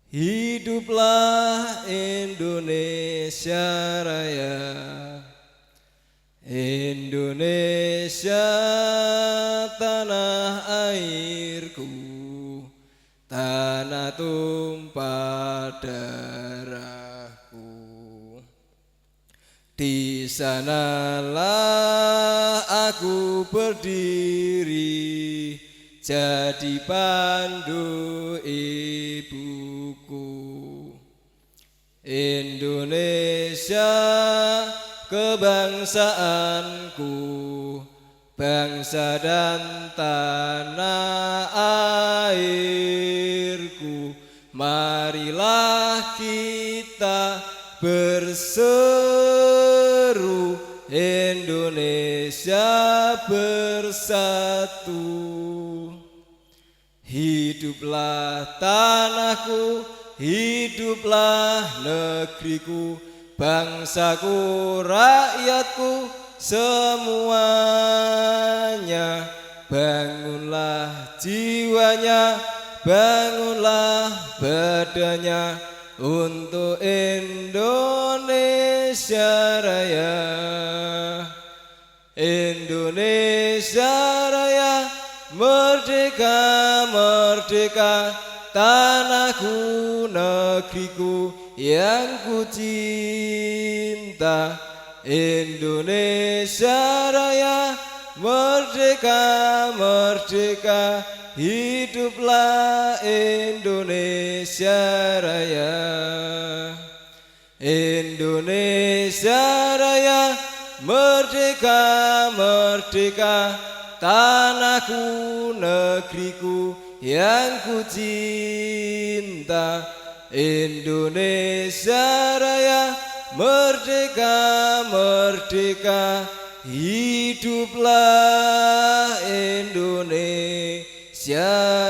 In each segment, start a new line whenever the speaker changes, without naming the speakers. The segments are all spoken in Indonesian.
Hiduplah Indonesia Raya, Indonesia tanah airku, tanah tumpah darahku. Di sanalah aku berdiri, jadi pandu ibuku. Indonesia kebangsaanku, bangsa dan tanah airku. Marilah kita berseru, Indonesia bersatu. Hiduplah tanahku, hiduplah negeriku, bangsaku, rakyatku, semuanya. Bangunlah jiwanya, bangunlah badannya untuk Indonesia Raya. Indonesia Raya, merdeka, merdeka, tanahku, negeriku yang ku cinta. Indonesia Raya, merdeka, merdeka, hiduplah Indonesia Raya. Indonesia Raya, merdeka, merdeka, tanahku, negeriku yang ku cinta. Indonesia Raya, merdeka, merdeka, hiduplah Indonesia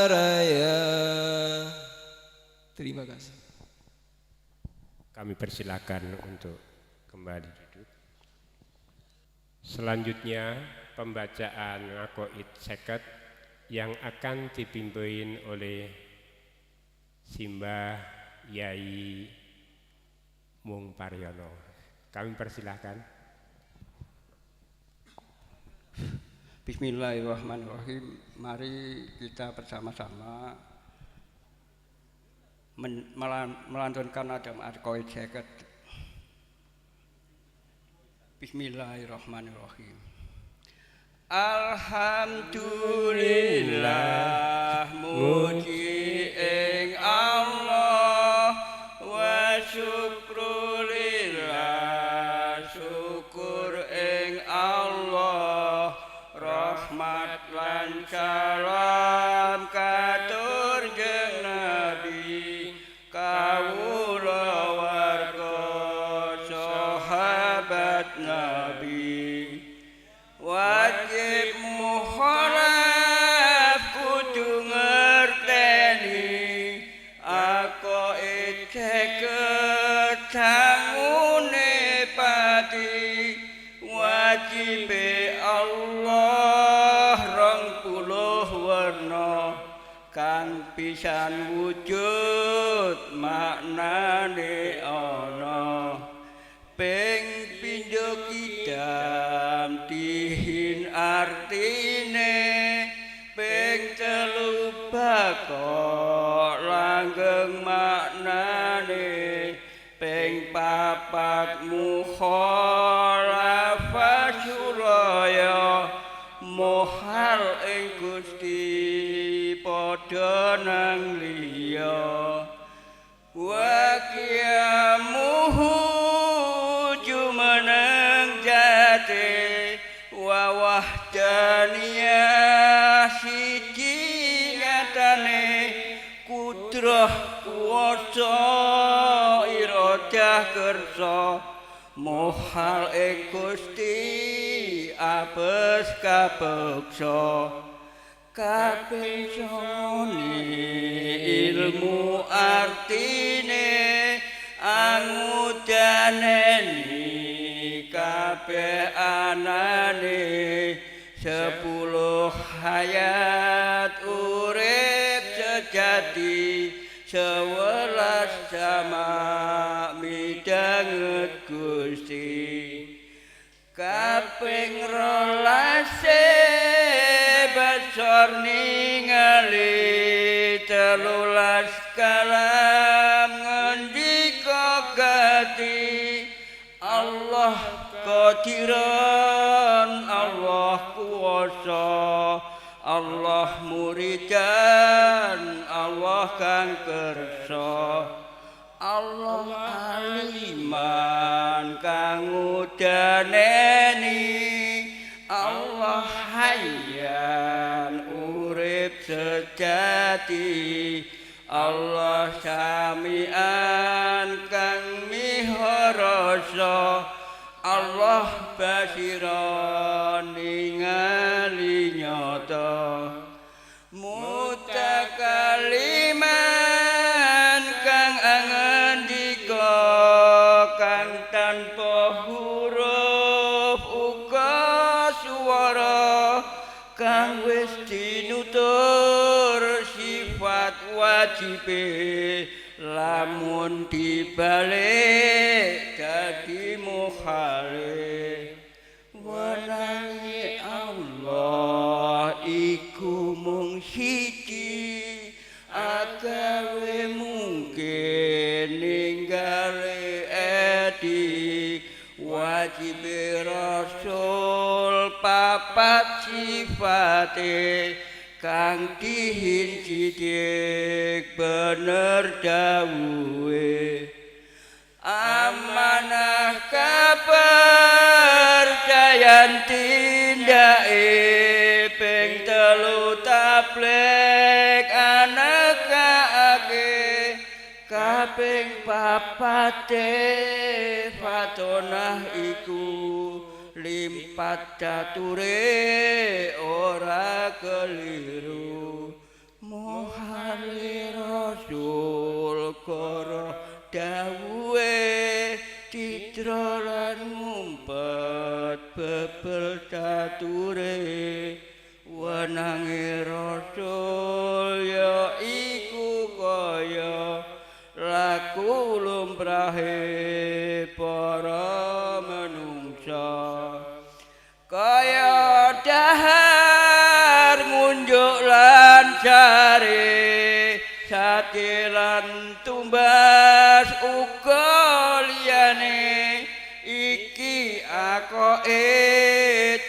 Raya. Terima kasih.
Kami persilakan untuk kembali duduk. Selanjutnya pembacaan Aqaid Seket yang akan dipimpin oleh Simbah Yai Mung Paryono. Kami persilahkan.
Bismillahirrahmanirrahim. Mari kita bersama-sama melantunkan adab Aqaid Seket. Bismillahirrahmanirrahim. Alhamdulillah, muji ing Allah, wa syukrulillah, syukur ing Allah. Rahmat lan salam katur jeung Nabi, kawula warga sahabat Nabi. Wajib mukhalaf kudu ngerteni, Aqaid Seket tangune pati. Wajibe Allah 20 warna, kang pisan wujud maknane ana. Ping pindho kidam dihin artine, ping telu bako langgeng maknane, ping papat mukhalafah suraya, mohal ing Gusti padha nang liya. Wa qiyamuhu jumeneng jate, wa wahdaniyah siji nyatane, kudrah kuwasa iradah kersa, mohal ing Gusti apes kapeksa. Kaping sone ilmu artine, angudaneni kabeh anane. 10 hayat urip sejati, sewelas sama midanget Gusti kaping 12 besor ningali 13 kalam ngendika gati Allah qadiran Allah kuwasa Allah muridan Allah kang kersa Allah aliman kang udaneni Allah hayyan urip sejati Allah samian kang miharasa Allah basiran ningali nyata mutakaliman kang angendika kang tanpa huruf uga swara kang wis tinutur sifat wajibe lamun dibalik dadi mukhale wenange Allah iku mung siji agawe mungkin ninggale edi wajib rasul papat sifate kang dihinjidik bener dawuhe amanah kapercayan tindake ping 3 tablek anakaake kaping 4 fatonah iku limpat dature ora keliru muhali rasul karo dawuhe citra lan ngumpet bebel dature wenange rasul ya iku kaya laku lumrahe para manungsa kaya dahar ngunjuk lan jare sate lan tumbas uga liyane iki akoke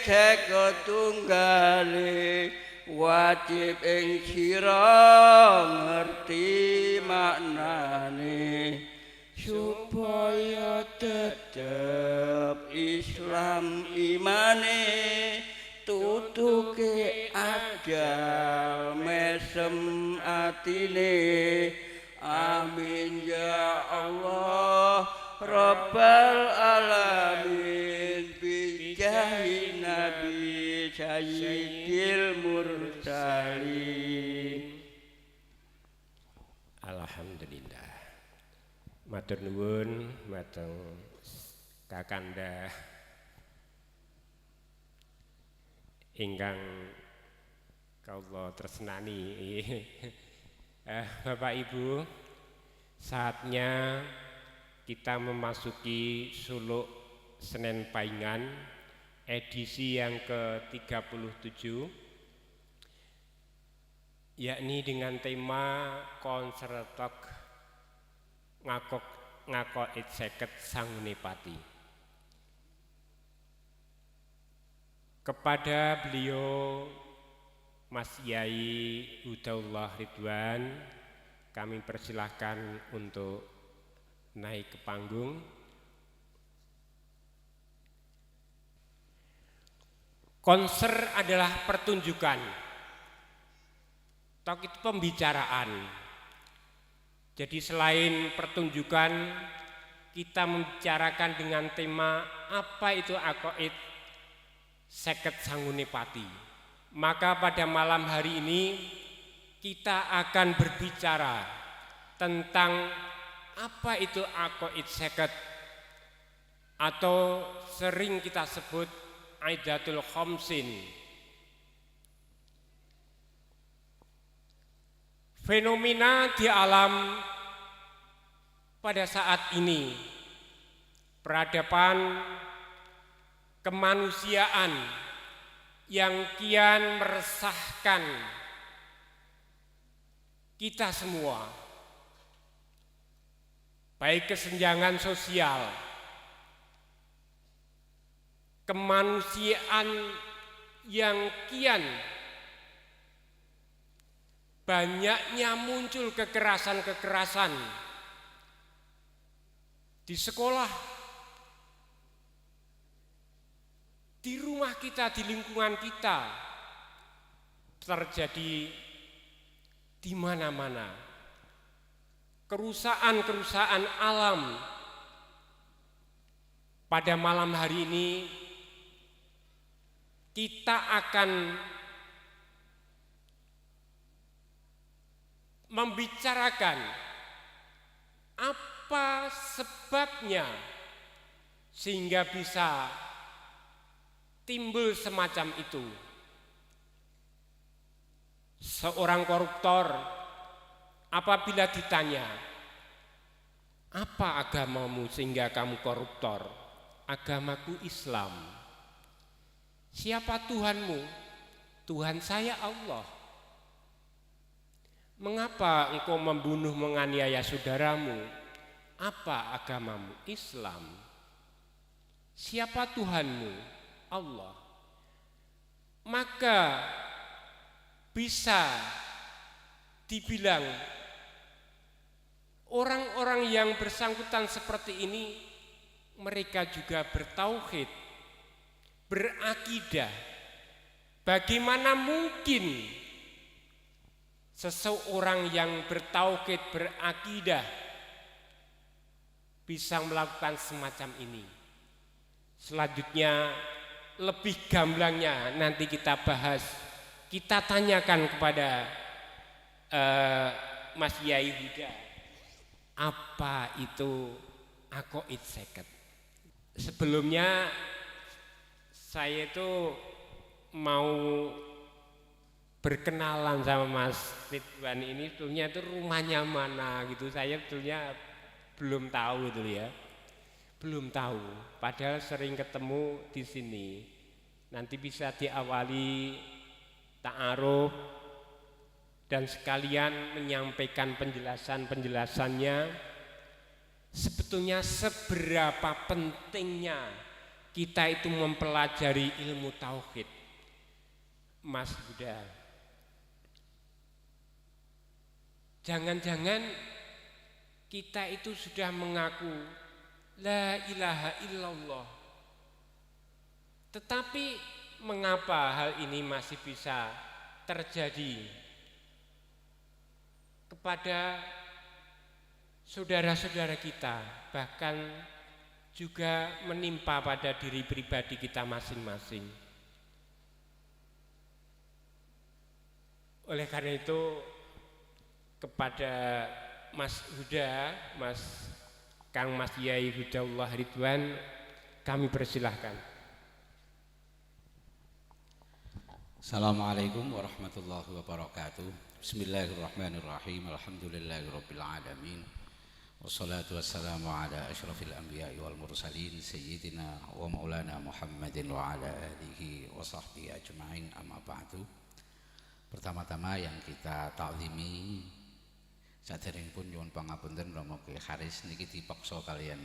cek tunggale wajib ing sira ngerti maknane supaya tetep Islam imane tutuke ajal mesem atine amin ya Allah Rabbal alamin bijahi Nabi Sayyidil Mursalin.
Alhamdulillah. Matur nuwun mateng kakanda ingkang kawula tresnani. Bapak Ibu, saatnya kita memasuki suluk Senen Paingan edisi yang ke-37, yakni dengan tema Konsertok Ngakoit Seket Sangune Pati. Kepada beliau Mas Yai Hudaullah Ridwan kami persilahkan untuk naik ke panggung. Konser adalah pertunjukan, tok itu pembicaraan. Jadi selain pertunjukan, kita membicarakan dengan tema apa itu Akoid Seket Sangune Pati. Maka pada malam hari ini kita akan berbicara tentang apa itu Akoid Seket, atau sering kita sebut Aidatul Khamsin. fenomena di alam pada saat ini, peradaban kemanusiaan yang kian meresahkan kita semua, baik kesenjangan sosial, kemanusiaan yang kian banyaknya muncul kekerasan-kekerasan di sekolah, di rumah kita, di lingkungan kita, terjadi di mana-mana. Kerusakan-kerusakan alam. Pada malam hari ini kita akan membicarakan apa sebabnya sehingga bisa timbul semacam itu. Seorang koruptor apabila ditanya, apa agamamu sehingga kamu koruptor? Agamaku Islam. Siapa Tuhanmu? Tuhan saya Allah. Mengapa engkau membunuh menganiaya saudaramu? Apa agamamu? Islam. Siapa Tuhanmu? Allah. Maka bisa dibilang orang-orang yang bersangkutan seperti ini mereka juga bertauhid, berakidah. Bagaimana mungkin seseorang yang bertauhid, berakidah bisa melakukan semacam ini? Selanjutnya lebih gamblangnya nanti kita bahas, kita tanyakan kepada Mas Yai Huda, apa itu aqaid seket? Sebelumnya saya itu mau berkenalan sama Mas Ridwan ini, sebetulnya itu rumahnya mana gitu, saya sebetulnya belum tahu itu ya, belum tahu. Padahal sering ketemu di sini. Nanti bisa diawali ta'aruf dan sekalian menyampaikan penjelasannya. Sebetulnya seberapa pentingnya kita itu mempelajari ilmu tauhid, Mas Huda. Jangan-jangan kita itu sudah mengaku la ilaha illallah, tetapi mengapa hal ini masih bisa terjadi kepada saudara-saudara kita, bahkan juga menimpa pada diri pribadi kita masing-masing. Oleh karena itu kepada Mas Huda, Kang Mas Yai Hudaullah Ridwan, kami persilahkan.
Assalamualaikum warahmatullahi wabarakatuh. Bismillahirrahmanirrahim. Alhamdulillahirabbil alamin. Wassalatu wassalamu ala asyrafil anbiya'i wal mursalin sayyidina wa maulana Muhammadin wa ala alihi wa sahbihi ajma'in, amma ba'du. Pertama-tama yang kita ta'zimi saderengipun nyuwun pangapunten Rama Kyai Haris niki dipaksa kalian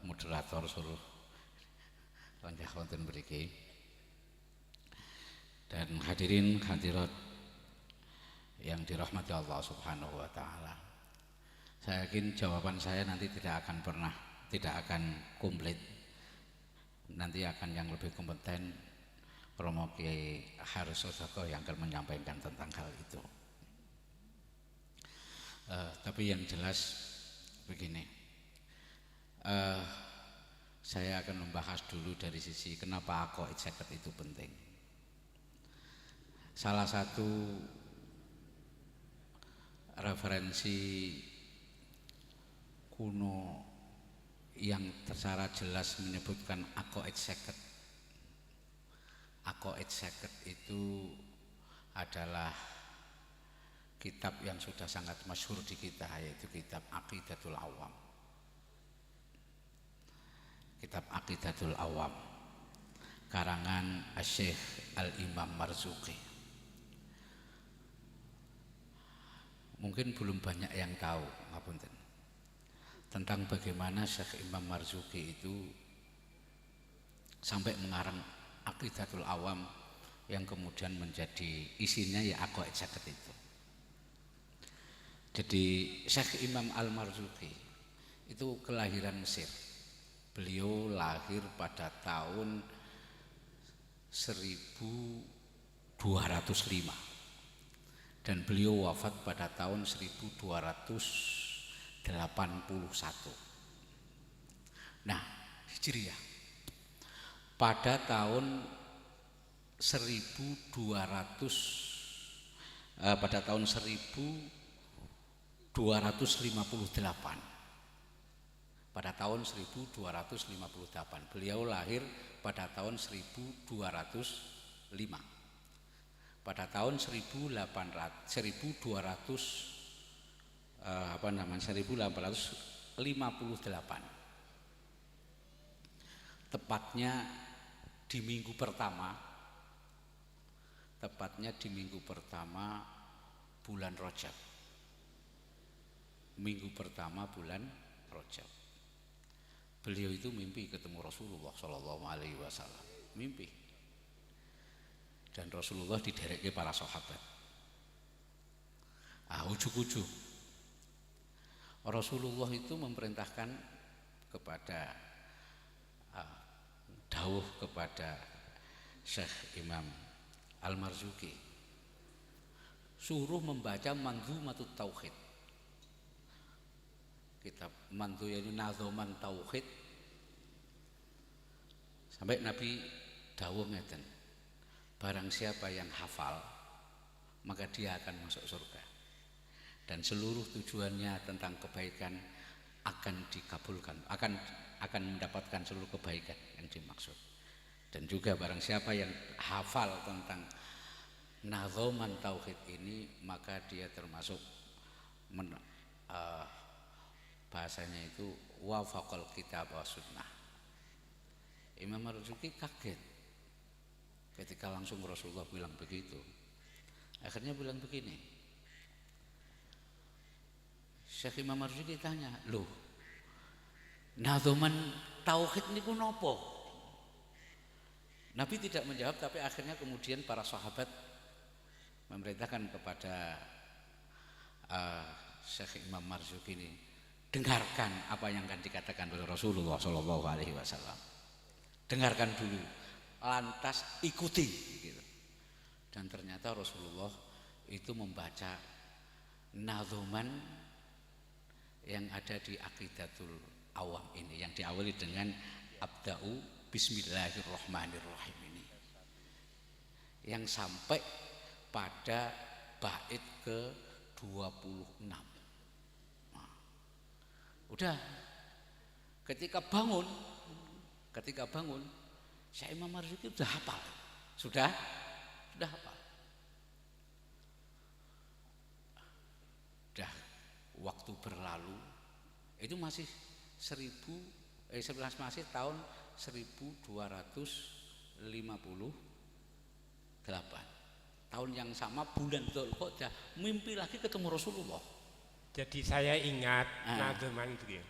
moderator suruh lonjah wonten mriki. Dan hadirin hadirat yang dirahmati Allah Subhanahu wa taala. Saya yakin jawaban saya nanti tidak akan komplit. Nanti akan yang lebih kompeten Romo Kyai Haris Sodako yang akan menyampaikan tentang hal itu. Tapi yang jelas begini, saya akan membahas dulu dari sisi kenapa aqaid seket itu penting. Salah satu referensi kuno yang secara jelas menyebutkan aqaid seket. Aqaid seket itu adalah kitab yang sudah sangat masyhur di kita, yaitu kitab Aqidatul Awam. Kitab Aqidatul Awam karangan Syekh Al-Imam Marzuki. Mungkin belum banyak yang tahu ngapunten tentang bagaimana Syekh Imam Marzuki itu sampai mengarang Aqidatul Awam yang kemudian menjadi isinya ya aqaid saket itu. Jadi Syekh Imam Al-Marzuki itu kelahiran Mesir. Beliau lahir pada tahun 1205 dan beliau wafat pada tahun 1281. Nah, Hijriah pada tahun 1258, pada tahun 1258 beliau lahir pada tahun 1205. Pada tahun 1858 tepatnya di minggu pertama bulan Rajab. Minggu pertama bulan Rajab. Beliau itu mimpi ketemu Rasulullah Shallallahu Alaihi Wasallam, mimpi. Dan Rasulullah didereki para sahabat. Ujuk-ujuk Rasulullah itu memerintahkan kepada dawuh kepada Syekh Imam Al-Marzuki, suruh membaca Manzumatut Tauhid, kitab mantu yaitu Nazoman Tauhid, sampai Nabi dawuh ngeten, barang siapa yang hafal maka dia akan masuk surga dan seluruh tujuannya tentang kebaikan akan dikabulkan, akan mendapatkan seluruh kebaikan yang dimaksud. Dan juga barang siapa yang hafal tentang Nazoman Tauhid ini maka dia termasuk bahasanya itu wafaqal kitab wa sunnah. Imam Marzuki kaget ketika langsung Rasulullah bilang begitu. Akhirnya bilang begini, Syekh Imam Marzuki tanya, loh Nazoman Tauhid niku nopo? Nabi tidak menjawab, tapi akhirnya kemudian para sahabat memerintahkan kepada Syekh Imam Marzuki ini, dengarkan apa yang akan dikatakan oleh Rasulullah Shallallahu Alaihi Wasallam. Dengarkan dulu, lantas ikuti. Gitu. Dan ternyata Rasulullah itu membaca nazoman yang ada di Aqidatul Awam ini, yang diawali dengan Abda'u Bismillahirrahmanirrahim ini, yang sampai pada bait ke-26. Nah, udah ketika bangun Syekh Imam Marzuki sudah hafal, sudah hafal. Dah waktu berlalu itu masih masih tahun 1258, tahun yang sama bulan Dzulqa'dah, mimpi lagi ketemu Rasulullah.
Jadi saya ingat nazoman itu ya.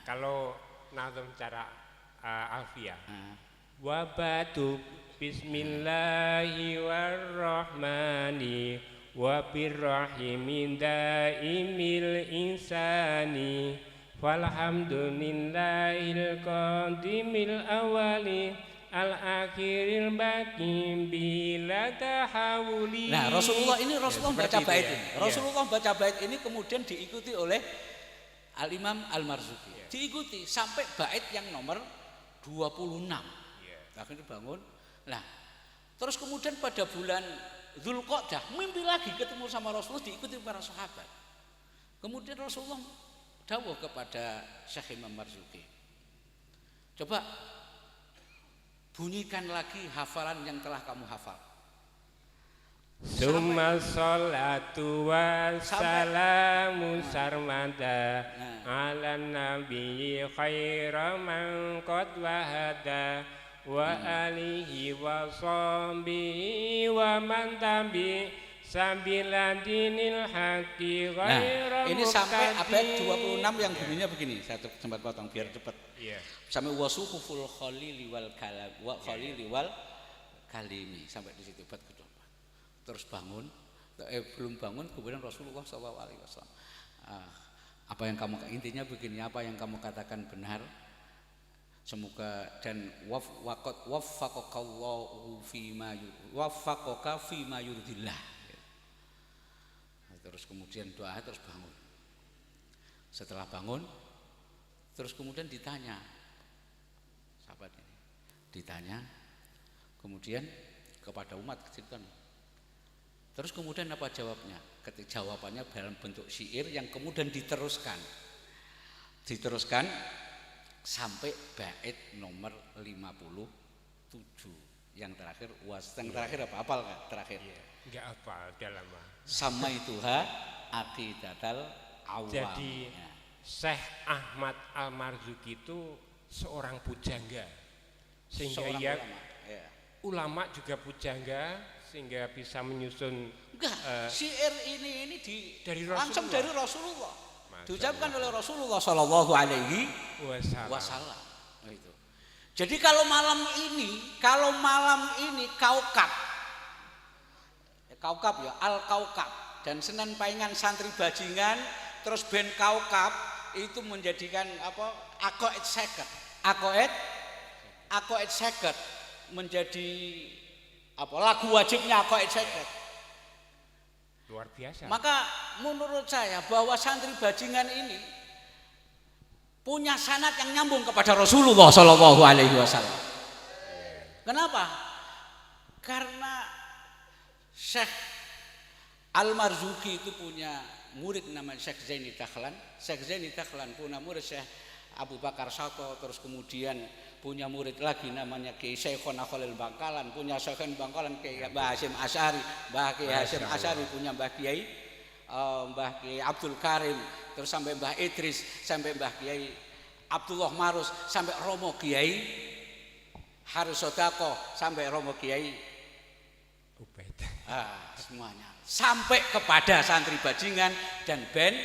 Kalau nazom secara alfiah, wabatu bismillahirrahmani wabirrahimin daimil insani walhamdulillahil qadimil awali al-akhiril bakim bila tahawuli.
Nah, Rasulullah baca bait ini.
Ya.
Rasulullah baca bait ini kemudian diikuti oleh Al-Imam Al-Marzuki. Diikuti sampai bait yang nomor 26. Akhirnya bangun. Nah, terus kemudian pada bulan Dzulqa'dah mimpi lagi ketemu sama Rasulullah, diikuti para sahabat. Kemudian Rasulullah dawuh kepada Syekh Imam Marzuki, coba bunyikan lagi hafalan yang telah kamu hafal.
Summa sholatu wassalamu sarmada ala nabiyyi khaira man qad wahada wa alihi wa sahbihi wa man tabi sabila dinil haqqi ghaira
Nah, ini sampai abad 26 yang bunyinya begini. Saya sempat potong biar cepat.
Iya.
Sampai wasuhuful khalili wal kalam wa khalili wal kalimi sampai di situ bab ke-24. Terus bangun, belum bangun kemudian Rasulullah SAW. Apa yang kamu intinya begini, apa yang kamu katakan benar. Semoga dan waffaqakallahu fima yurdillah. Terus kemudian doa terus bangun. Setelah bangun terus kemudian ditanya. Sahabat ini ditanya kemudian kepada umat kecilkan. Terus kemudian apa jawabnya? Jawabannya dalam bentuk syair yang kemudian diteruskan sampai bait nomor 57 yang terakhir yang terakhir apa? Hafal nggak terakhir?
Enggak hafal, udah lama.
Sama ituha aqidatal awam.
Jadi Syekh Ahmad Al-Marzuki itu seorang pujangga sehingga
seorang
ulama juga pujangga sehingga bisa menyusun
syair ini
dari
langsung
Rasulullah.
dari Rasulullah diucapkan oleh Rasulullah Shallallahu Alaihi
Wasallam.
Itu. Jadi kalau malam ini kaukab ya al-kaukab dan Senen Paingan santri bajingan terus band kaukab itu menjadikan apa aqaid seket menjadi apa lagu wajibnya aqaid seket.
Luar biasa.
Maka menurut saya bahwa santri bajingan ini punya sanad yang nyambung kepada Rasulullah Shallallahu Alaihi Wasallam. Kenapa? Karena Syekh Al-Marzuki itu punya murid namanya Syekh Zaini Dakhlan. Syekh Zaini Dakhlan punya murid Syekh Abu Bakar Sato, terus kemudian punya murid lagi namanya Kiai Syekhona Khalil Bangkalan, punya Syekhon Bangkalan Kiai Mbah Hasyim Asy'ari, Mbah Kiai Hasyim Asy'ari punya Mbah Kiai Abdul Karim, terus sampai Mbah Idris, sampai Mbah Kiai Abdullah Marus, sampai Romo Kiai Harus Sodako, sampai Romo Kiai
Ubaid.
Semuanya sampai kepada santri bajingan dan band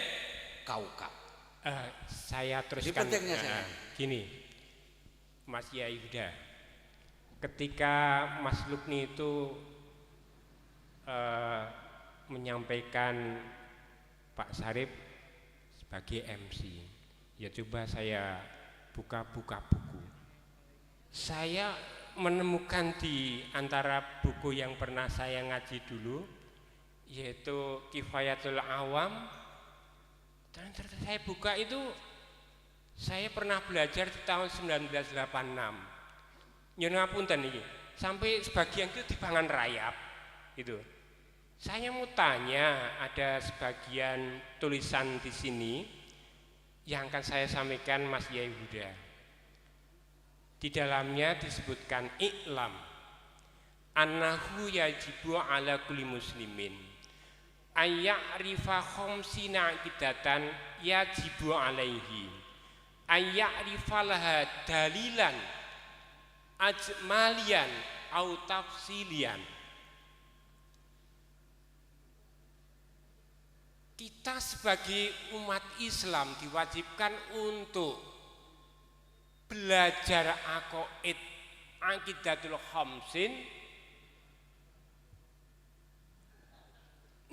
kaukab.
Saya teruskan.
Pentingnya saya.
Gini, Mas Yai Huda, ketika Mas Lukni itu menyampaikan Pak Sarip sebagai MC, ya coba saya buka-buka buku. Saya menemukan di antara buku yang pernah saya ngaji dulu, yaitu Kifayatul Awam. Dan saya buka itu, saya pernah belajar di tahun 1986. Nyuwun ngapunten iki, sampai sebagian itu di pangan rayap itu. Saya mau tanya, ada sebagian tulisan di sini yang akan saya sampaikan Mas Yai Huda. Di dalamnya disebutkan iklam annahu yajibu ala kulli muslimin ayya'rifa khamsina aqidatan yajibu alaihi ayya'rifa laha dalilan ajmalian au tafsilian. Kita sebagai umat Islam diwajibkan untuk belajar aqaid aqidatul khamsin.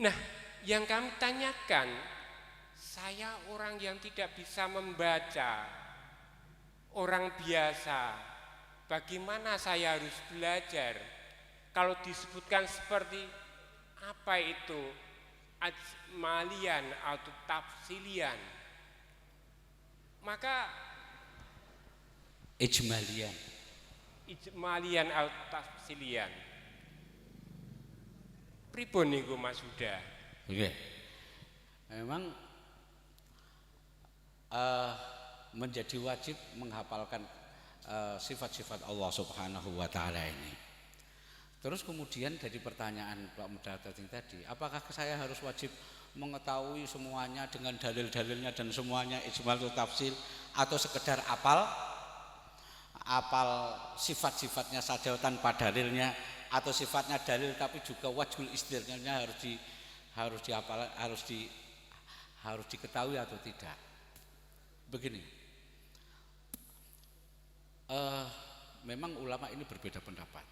Nah, yang kami tanyakan, saya orang yang tidak bisa membaca, orang biasa, bagaimana saya harus belajar? Kalau disebutkan seperti apa itu ajmalian atau tafsilian, maka ijmalian atau tafsilian. Pripun niku Mas Huda?
Oke. Memang menjadi wajib menghafalkan sifat-sifat Allah Subhanahu wa taala ini. Terus kemudian dari pertanyaan Pak Mudartin tadi, apakah saya harus wajib mengetahui semuanya dengan dalil-dalilnya dan semuanya ijmal tafsir, atau sekedar apal sifat-sifatnya saja tanpa dalilnya, atau sifatnya dalil tapi juga wajhul istidlalnya harus diketahui atau tidak? Begini, memang ulama ini berbeda pendapat,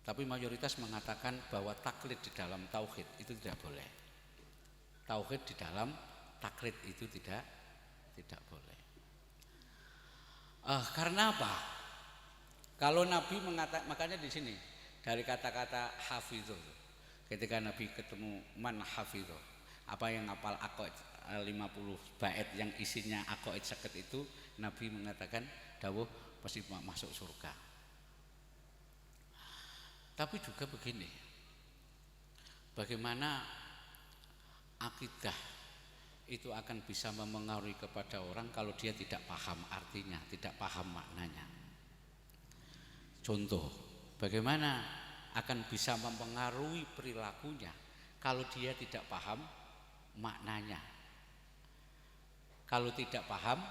tapi mayoritas mengatakan bahwa taklid di dalam tauhid itu tidak boleh. Tauhid di dalam taklid itu tidak boleh. Karena apa? Kalau Nabi mengatakan, makanya di sini dari kata-kata hafidho, ketika Nabi ketemu man hafidho, apa yang hafal aqaid 50 bait yang isinya aqaid seket itu, Nabi mengatakan dawuh pasti masuk surga. Tapi juga begini, bagaimana akidah itu akan bisa memengaruhi kepada orang kalau dia tidak paham artinya, tidak paham maknanya. Contoh, bagaimana akan bisa mempengaruhi perilakunya kalau dia tidak paham maknanya, kalau tidak paham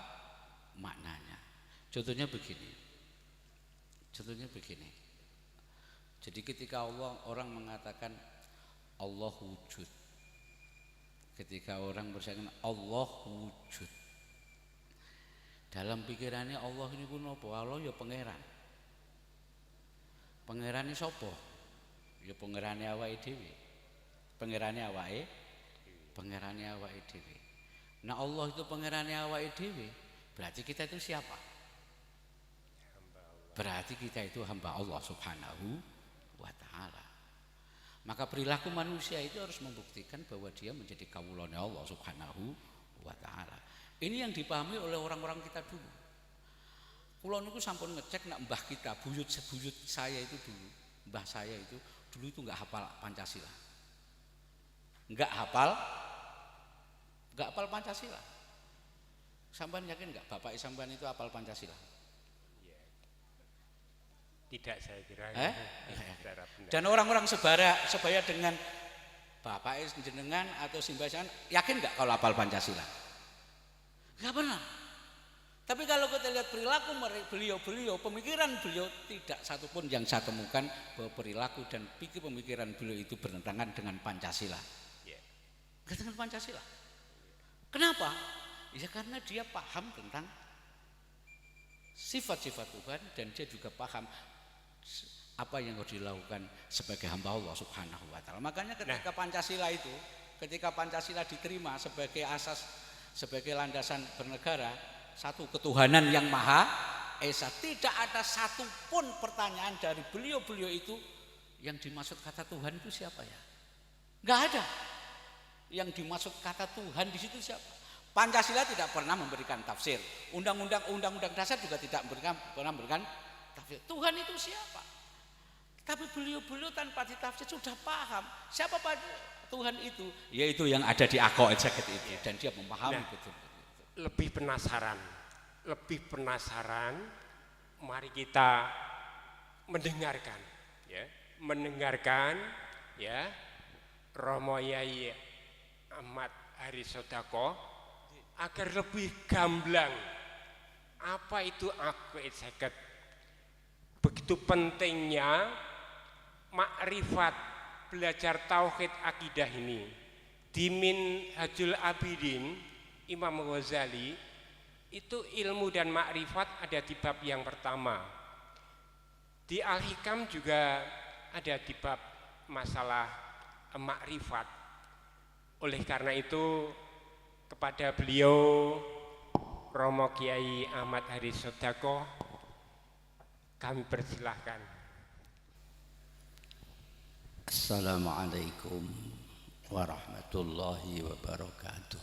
maknanya. Contohnya begini, jadi ketika orang mengatakan Allah wujud, ketika orang bersaksi Allah wujud, dalam pikirannya Allah ini pun apa? Allah ya pangeran. Pangerane sapa? Ya pangerane awake dhewe. Pangerane awake dhewe. Nah, Allah itu pangerane awake dhewe, berarti kita itu siapa? Berarti kita itu hamba Allah Subhanahu wa taala. Maka perilaku manusia itu harus membuktikan bahwa dia menjadi kawulane Allah Subhanahu wa taala. Ini yang dipahami oleh orang-orang kita dulu. Kula niku sampun ngecek nak mbah kita, buyut saya itu dulu, mbah saya itu dulu itu enggak hafal Pancasila. Enggak hafal Pancasila. Sampean yakin enggak bapak sampean itu hafal Pancasila?
Tidak, saya kira.
Dan orang-orang sebaya dengan bapak jenengan atau simbah jenengan, yakin enggak kalau hafal Pancasila? Enggak pernah. Tapi kalau kita lihat perilaku beliau, pemikiran beliau, tidak satupun yang saya temukan bahwa perilaku dan pemikiran beliau itu bertentangan dengan Pancasila. Dengan Pancasila. Kenapa? Ya karena dia paham tentang sifat-sifat Tuhan, dan dia juga paham apa yang harus dilakukan sebagai hamba Allah Subhanahu wa taala. Makanya ketika Pancasila diterima sebagai asas, sebagai landasan bernegara, satu ketuhanan yang maha esa, tidak ada satupun pertanyaan dari beliau itu yang dimaksud kata Tuhan itu siapa ya? Enggak ada. Yang dimaksud kata Tuhan di situ siapa? Pancasila tidak pernah memberikan tafsir. Undang-undang dasar juga tidak pernah memberikan tafsir. Tuhan itu siapa? Tapi beliau tanpa ditafsir sudah paham siapa pada Tuhan itu, yaitu yang ada di aqaid seket itu, dan dia memahami betul.
Lebih penasaran, mari kita mendengarkan ya Romo Yai Ahmad Harisodako agar lebih gamblang apa itu aqaid seket. Begitu pentingnya makrifat belajar tauhid akidah ini. Di Minhajul Abidin Imam Ghazali itu ilmu dan makrifat ada di bab yang pertama. Di Al-Hikam juga ada di bab masalah makrifat. Oleh karena itu kepada beliau Romo Kiai Ahmad Harisodako kami persilahkan.
Assalamualaikum warahmatullahi wabarakatuh.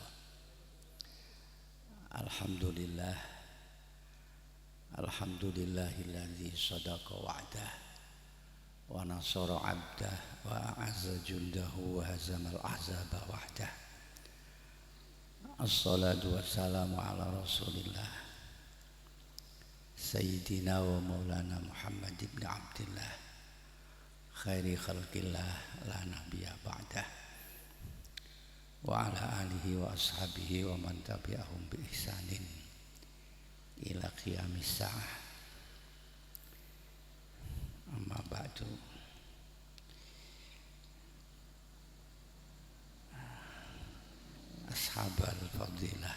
Alhamdulillahilladzi sadaqa wa'dah wa nasara 'abdah wa a'azza jundahu wa hazamal ahzaba wahdah. Assalatu wassalamu ala Rasulillah Sayyidina wa Maulana Muhammad ibn Abdillah khairi khalqillah la nabiyya ba'dah wa ala alihi wa ashabihi wa man tabi'ahum bi ihsanin ila qiyamis sa'ah. Amma ba'du. Ashabal fadilah,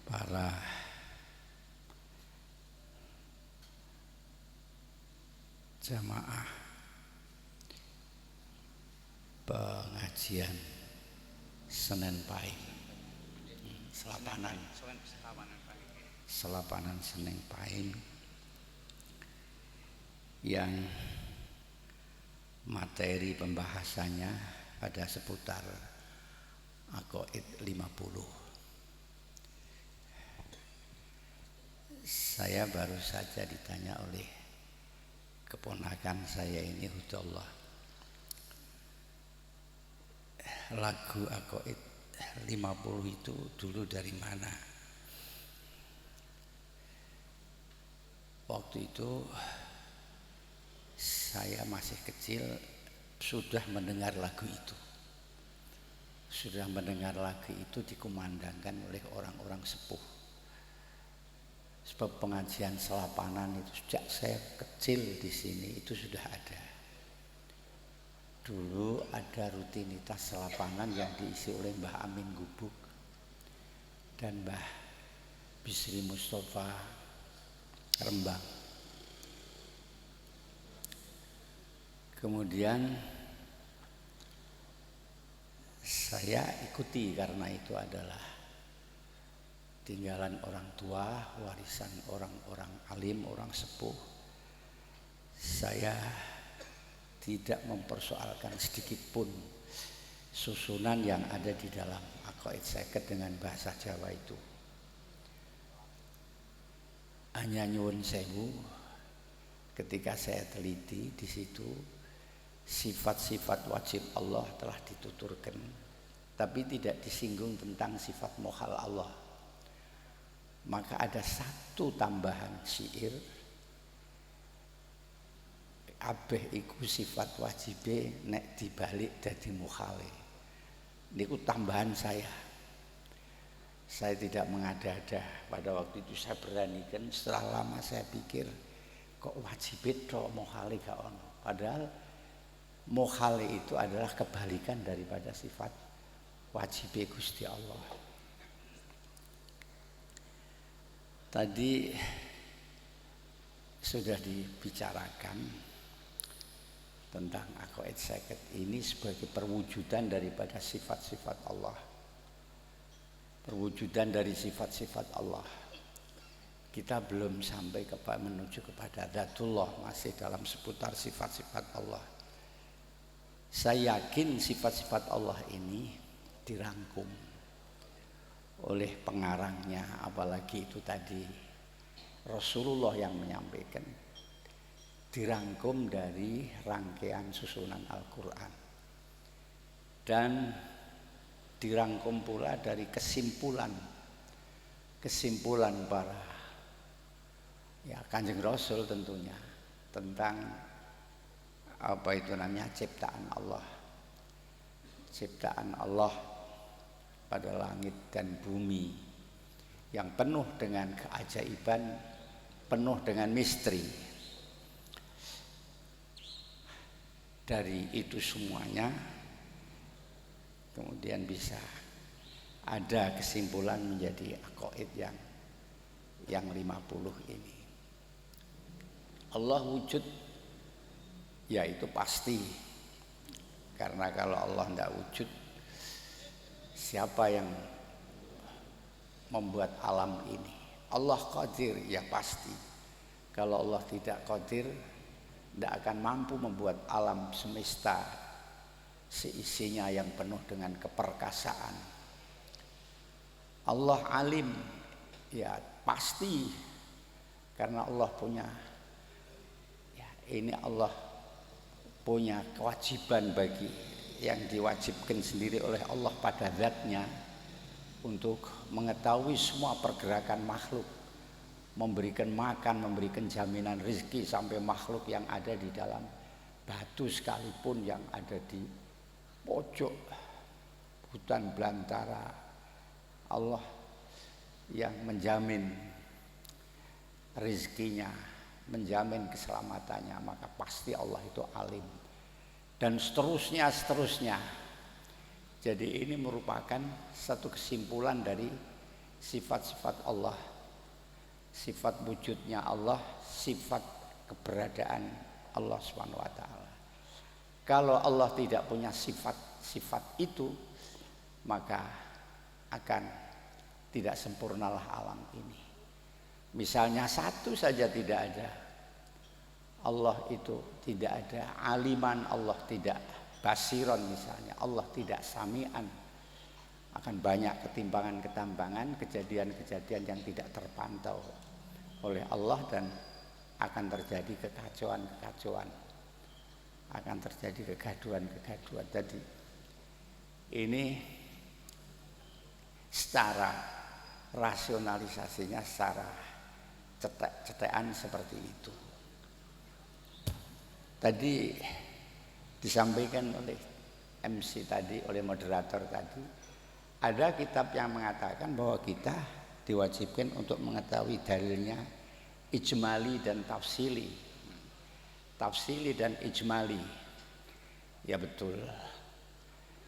para jamaah pengajian Senen Pahing, Selapanan Senen Pahing, yang materi pembahasannya pada seputar Aqaid 50. Saya baru saja ditanya oleh keponakan saya ini, Hudallah, lagu Aqaid 50 itu dulu dari mana? Waktu itu saya masih kecil, sudah mendengar lagu itu. Sudah mendengar lagu itu dikumandangkan oleh orang-orang sepuh. Sebab pengajian Selapanan itu sejak saya kecil di sini itu sudah ada. Dulu ada rutinitas Selapanan yang diisi oleh Mbah Amin Gubuk dan Mbah Bisri Mustafa Rembang. Kemudian saya ikuti karena itu adalah tinggalan orang tua, warisan orang-orang alim, orang sepuh. Saya tidak mempersoalkan sedikit pun susunan yang ada di dalam Aqaid 50 dengan bahasa Jawa itu. Hanya nyuwun sewu, ketika saya teliti di situ sifat-sifat wajib Allah telah dituturkan, tapi tidak disinggung tentang sifat mukhal Allah. Maka ada satu tambahan syair, abeh iku sifat wajibe nek dibalik dadi mukhale. Niku tambahan saya. Saya tidak mengada-ada pada waktu itu, saya beranikan. Setelah lama saya pikir kok wajibe tok mukhale gak ono. Padahal mukhale itu adalah kebalikan daripada sifat wajibe Gusti Allah. Tadi sudah dibicarakan tentang Aqaid 50 ini sebagai perwujudan daripada sifat-sifat Allah. Perwujudan dari sifat-sifat Allah. Kita belum sampai menuju kepada Dzatullah, masih dalam seputar sifat-sifat Allah. Saya yakin sifat-sifat Allah ini dirangkum oleh pengarangnya, apalagi itu tadi Rasulullah yang menyampaikan, dirangkum dari rangkaian susunan Al-Quran dan dirangkum pula dari kesimpulan para Kanjeng Rasul tentunya tentang apa itu namanya ciptaan Allah pada langit dan bumi yang penuh dengan keajaiban, penuh dengan misteri. Dari itu semuanya kemudian bisa ada kesimpulan menjadi Aqaid yang 50 ini. Allah wujud, ya itu pasti, karena kalau Allah tidak wujud, siapa yang membuat alam ini? Allah qadir, ya pasti. Kalau Allah tidak qadir, tidak akan mampu membuat alam semesta seisinya yang penuh dengan keperkasaan. Allah alim, ya pasti, karena Allah punya, ya ini Allah punya kewajiban bagi yang diwajibkan sendiri oleh Allah pada zatnya untuk mengetahui semua pergerakan makhluk
memberikan makan, memberikan jaminan rezeki sampai makhluk yang ada di dalam batu sekalipun yang ada di pojok hutan belantara. Allah yang menjamin rezekinya, menjamin keselamatannya, maka pasti Allah itu alim. Dan seterusnya. Jadi ini merupakan satu kesimpulan dari sifat-sifat Allah, sifat wujudnya Allah, sifat keberadaan Allah Subhanahu wa taala. Kalau Allah tidak punya sifat-sifat itu, maka akan tidak sempurnalah alam ini. Misalnya satu saja tidak ada, Allah itu tidak ada aliman, Allah tidak basiron misalnya, Allah tidak samian. Akan banyak ketimpangan-ketimpangan, kejadian-kejadian yang tidak terpantau oleh Allah dan akan terjadi kekacauan-kekacauan, akan terjadi kegaduhan-kegaduhan. Jadi ini secara rasionalisasinya, secara cetek-cetekan seperti itu. Tadi disampaikan oleh MC tadi, oleh moderator tadi, ada kitab yang mengatakan bahwa kita diwajibkan untuk mengetahui dalilnya ijmali dan tafsili. Tafsili dan ijmali, ya betul.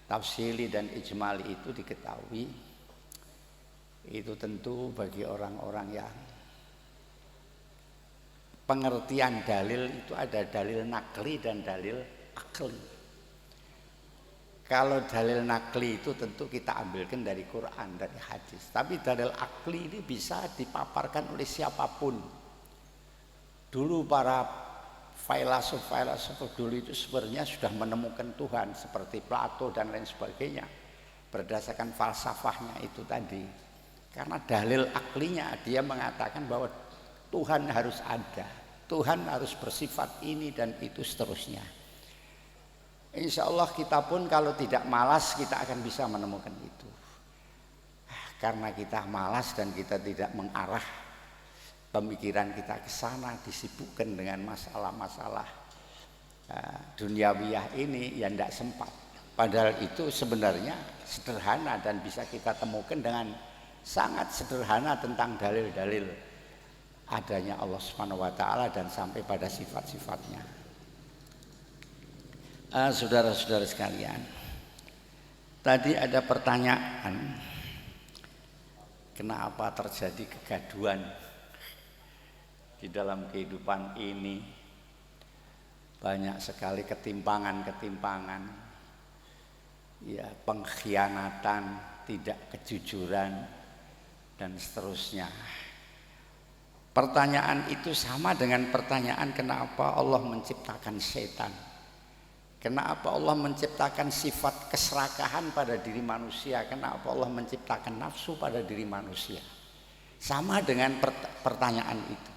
Tafsili dan ijmali itu diketahui, itu tentu bagi orang-orang yang pengertian dalil itu ada dalil nakli dan dalil akli. Kalau dalil nakli itu tentu kita ambilkan dari Quran, dari hadis. Tapi dalil akli ini bisa dipaparkan oleh siapapun. Dulu para filsuf dulu itu sebenarnya sudah menemukan Tuhan seperti Plato dan lain sebagainya berdasarkan falsafahnya itu tadi. Karena dalil aklinya dia mengatakan bahwa Tuhan harus ada, Tuhan harus bersifat ini dan itu seterusnya. Insya Allah kita pun kalau tidak malas kita akan bisa menemukan itu. Karena kita malas dan kita tidak mengarah pemikiran kita ke sana, disibukkan dengan masalah-masalah duniawiyah ini yang tidak sempat. Padahal itu sebenarnya sederhana dan bisa kita temukan dengan sangat sederhana tentang dalil-dalil adanya Allah Subhanahu wa taala dan sampai pada sifat-sifatnya. Saudara-saudara sekalian, tadi ada pertanyaan, kenapa terjadi kegaduhan di dalam kehidupan ini? Banyak sekali ketimpangan-ketimpangan, ya, pengkhianatan, tidak kejujuran dan seterusnya. Pertanyaan itu sama dengan pertanyaan kenapa Allah menciptakan setan. Kenapa Allah menciptakan sifat keserakahan pada diri manusia? Kenapa Allah menciptakan nafsu pada diri manusia? Sama dengan pertanyaan itu.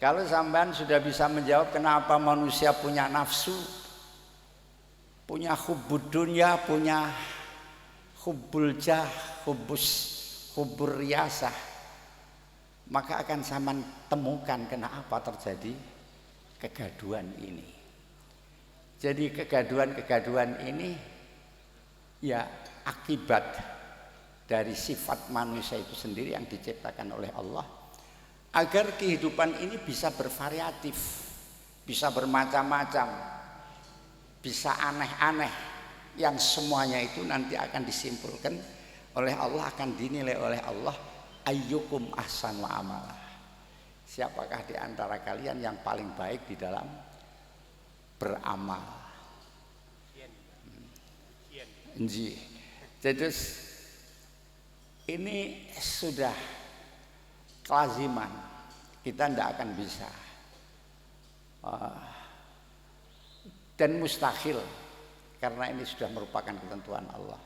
Kalau sampean sudah bisa menjawab kenapa manusia punya nafsu, punya hubbud dunya, punya hubbul jah, hubbur riyasah, maka akan sampean temukan kenapa terjadi kegaduhan ini. Jadi kegaduhan-kegaduhan ini ya akibat dari sifat manusia itu sendiri yang diciptakan oleh Allah agar kehidupan ini bisa bervariatif, bisa bermacam-macam, bisa aneh-aneh, yang semuanya itu nanti akan disimpulkan oleh Allah, akan dinilai oleh Allah ayyukum ahsanu amala. Siapakah di antara kalian yang paling baik di dalam beramal. Jadi ini sudah kelaziman, kita tidak akan bisa dan mustahil karena ini sudah merupakan ketentuan Allah,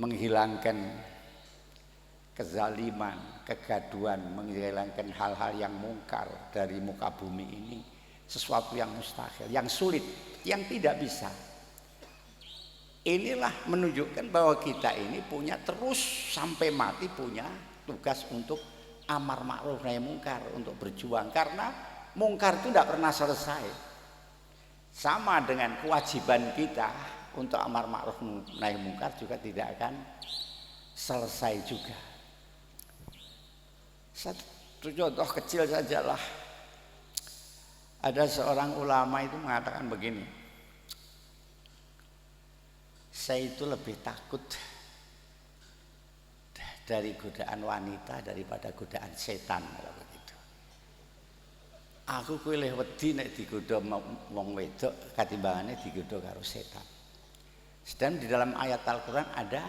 menghilangkan kezaliman, kegaduhan, menghilangkan hal-hal yang mungkar dari muka bumi ini. Sesuatu yang mustahil, yang sulit, yang tidak bisa. Inilah menunjukkan bahwa kita ini punya terus sampai mati punya tugas untuk amar ma'ruf nahi mungkar, untuk berjuang, karena mungkar itu tidak pernah selesai. Sama dengan kewajiban kita untuk amar ma'ruf nahi mungkar juga tidak akan selesai juga. Satu contoh kecil sajalah. Ada seorang ulama itu mengatakan begini, saya itu lebih takut dari godaan wanita daripada godaan setan. Begitu. Aku kuwi wedi nek digodha wong wedok katimbangane digodha karo setan. Sedang di dalam ayat Al-Qur'an ada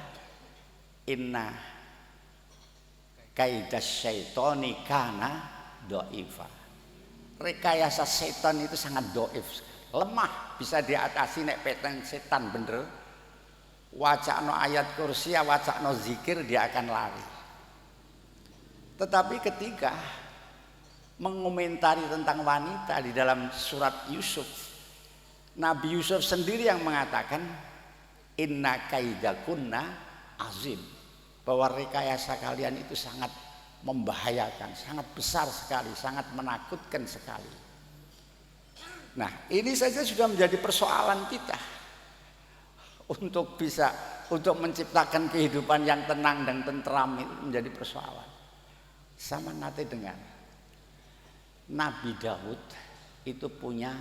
inna kaidas syaitoni kana doifa. Rekayasa setan itu sangat doif, lemah, bisa diatasi nek peteng setan bener. Wacana ayat kursi, wacana zikir, dia akan lari. Tetapi ketika mengomentari tentang wanita di dalam surat Yusuf, Nabi Yusuf sendiri yang mengatakan inna kaidakunna azim, bahwa rekayasa kalian itu sangat membahayakan, sangat besar sekali, sangat menakutkan sekali. Nah, ini saja sudah menjadi persoalan kita untuk menciptakan kehidupan yang tenang dan tentram, itu menjadi persoalan. Sama nanti dengan Nabi Daud itu punya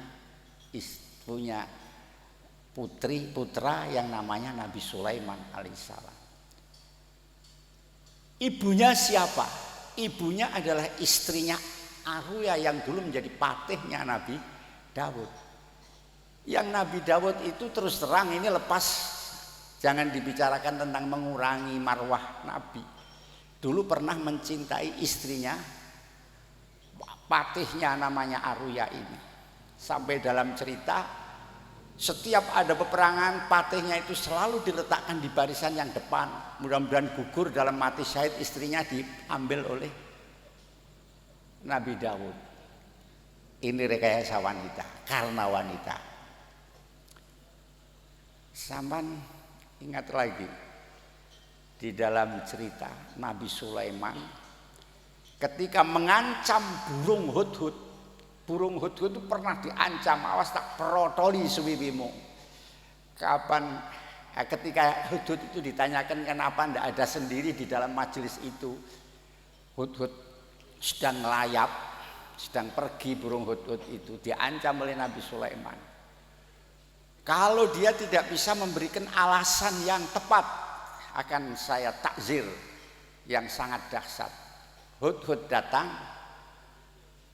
putra yang namanya Nabi Sulaiman alaihissalam. Ibunya siapa? Ibunya adalah istrinya Aruya yang dulu menjadi patihnya Nabi Daud. Yang Nabi Daud itu terus terang ini lepas, jangan dibicarakan tentang mengurangi marwah Nabi. Dulu pernah mencintai istrinya, patihnya namanya Aruya ini. Sampai dalam cerita, setiap ada peperangan, patihnya itu selalu diletakkan di barisan yang depan. Mudah-mudahan gugur dalam mati syahid, istrinya diambil oleh Nabi Daud. Ini rekayasa wanita, karena wanita. Sampan ingat lagi di dalam cerita Nabi Sulaiman ketika mengancam burung hudhud. Burung hudhud itu pernah diancam, awas tak perotoli suwiwimu. Kapan ketika hudhud itu ditanyakan kenapa tidak ada sendiri di dalam majelis itu, hudhud sedang melayap, sedang pergi. Burung hudhud itu diancam oleh Nabi Sulaiman. Kalau dia tidak bisa memberikan alasan yang tepat, akan saya takzir yang sangat dahsyat. Hudhud datang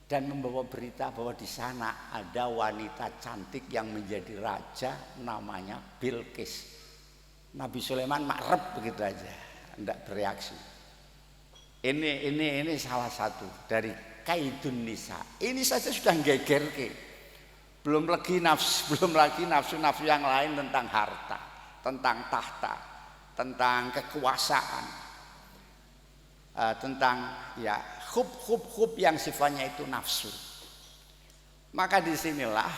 dan membawa berita bahwa di sana ada wanita cantik yang menjadi raja, namanya Bilqis. Nabi Sulaiman makrep begitu aja, tidak bereaksi. Ini salah satu dari kaidun nisa. Ini saja sudah nggegerke. Belum lagi nafsu-nafsu yang lain tentang harta, tentang tahta, tentang kekuasaan, tentang ya hub yang sifatnya itu nafsu. Maka disinilah